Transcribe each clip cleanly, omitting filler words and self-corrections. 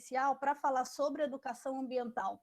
inicial para falar sobre educação ambiental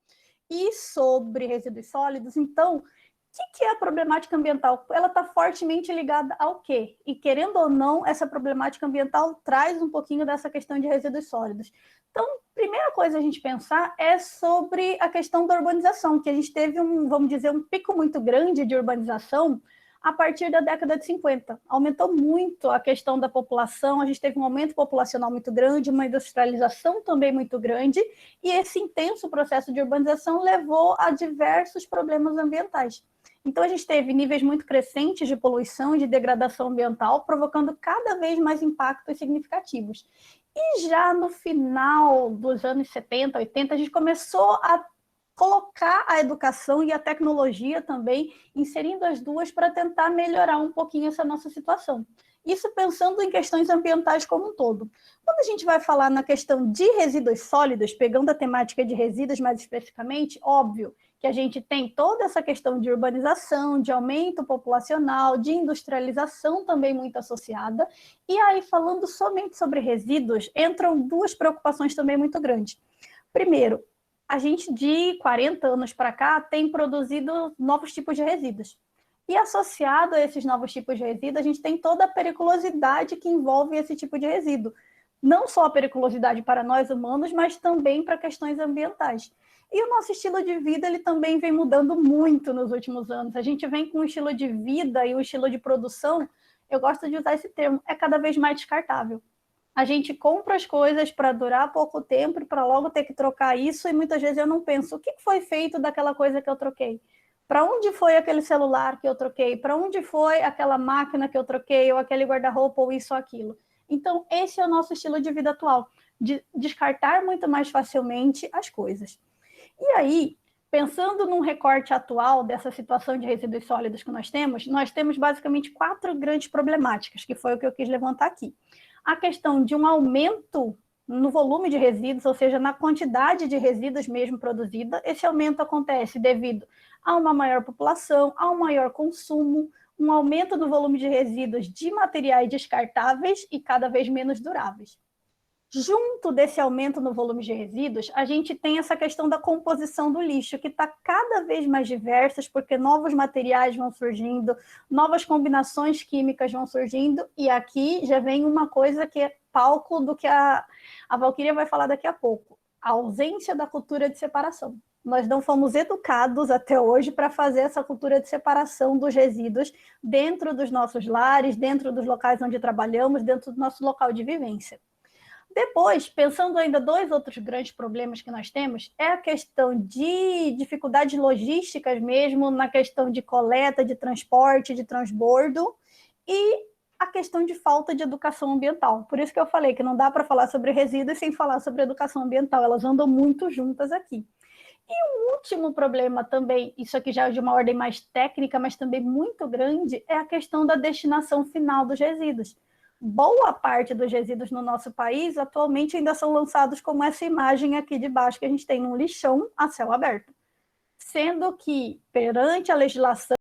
e sobre resíduos sólidos. Então, o que é a problemática ambiental? Ela está fortemente ligada ao quê? E, querendo ou não, essa problemática ambiental traz um pouquinho dessa questão de resíduos sólidos. Então, primeira coisa a gente pensar é sobre a questão da urbanização, que a gente teve vamos dizer, um pico muito grande de urbanização a partir da década de 50. Aumentou muito a questão da população, a gente teve um aumento populacional muito grande, uma industrialização também muito grande, e esse intenso processo de urbanização levou a diversos problemas ambientais. Então, a gente teve níveis muito crescentes de poluição e de degradação ambiental, provocando cada vez mais impactos significativos. E já no final dos anos 70, 80, a gente começou a colocar a educação e a tecnologia também, inserindo as duas para tentar melhorar um pouquinho essa nossa situação. Isso pensando em questões ambientais como um todo. Quando a gente vai falar na questão de resíduos sólidos, pegando a temática de resíduos mais especificamente, óbvio que a gente tem toda essa questão de urbanização, de aumento populacional, de industrialização também muito associada, e aí falando somente sobre resíduos, entram duas preocupações também muito grandes. Primeiro, a gente de 40 anos para cá tem produzido novos tipos de resíduos. E associado a esses novos tipos de resíduos, a gente tem toda a periculosidade que envolve esse tipo de resíduo. Não só a periculosidade para nós humanos, mas também para questões ambientais. E o nosso estilo de vida ele também vem mudando muito nos últimos anos. A gente vem com um estilo de vida e um estilo de produção, eu gosto de usar esse termo, é cada vez mais descartável. A gente compra as coisas para durar pouco tempo e para logo ter que trocar isso, e muitas vezes eu não penso, o que foi feito daquela coisa que eu troquei? Para onde foi aquele celular que eu troquei? Para onde foi aquela máquina que eu troquei? Ou aquele guarda-roupa, ou isso ou aquilo? Então, esse é o nosso estilo de vida atual, de descartar muito mais facilmente as coisas. E aí, pensando num recorte atual dessa situação de resíduos sólidos que nós temos basicamente 4 grandes problemáticas, que foi o que eu quis levantar aqui. A questão de um aumento no volume de resíduos, ou seja, na quantidade de resíduos mesmo produzida. Esse aumento acontece devido a uma maior população, a um maior consumo, um aumento do volume de resíduos de materiais descartáveis e cada vez menos duráveis. Junto desse aumento no volume de resíduos, a gente tem essa questão da composição do lixo, que está cada vez mais diversa, porque novos materiais vão surgindo, novas combinações químicas vão surgindo, e aqui já vem uma coisa que é palco do que a Valquíria vai falar daqui a pouco, a ausência da cultura de separação. Nós não fomos educados até hoje para fazer essa cultura de separação dos resíduos dentro dos nossos lares, dentro dos locais onde trabalhamos, dentro do nosso local de vivência. Depois, pensando ainda 2 outros grandes problemas que nós temos, é a questão de dificuldades logísticas mesmo, na questão de coleta, de transporte, de transbordo, e a questão de falta de educação ambiental. Por isso que eu falei que não dá para falar sobre resíduos sem falar sobre educação ambiental, elas andam muito juntas aqui. E o último problema também, isso aqui já é de uma ordem mais técnica, mas também muito grande, é a questão da destinação final dos resíduos. Boa parte dos resíduos no nosso país atualmente ainda são lançados como essa imagem aqui de baixo que a gente tem num lixão a céu aberto. Sendo que, perante a legislação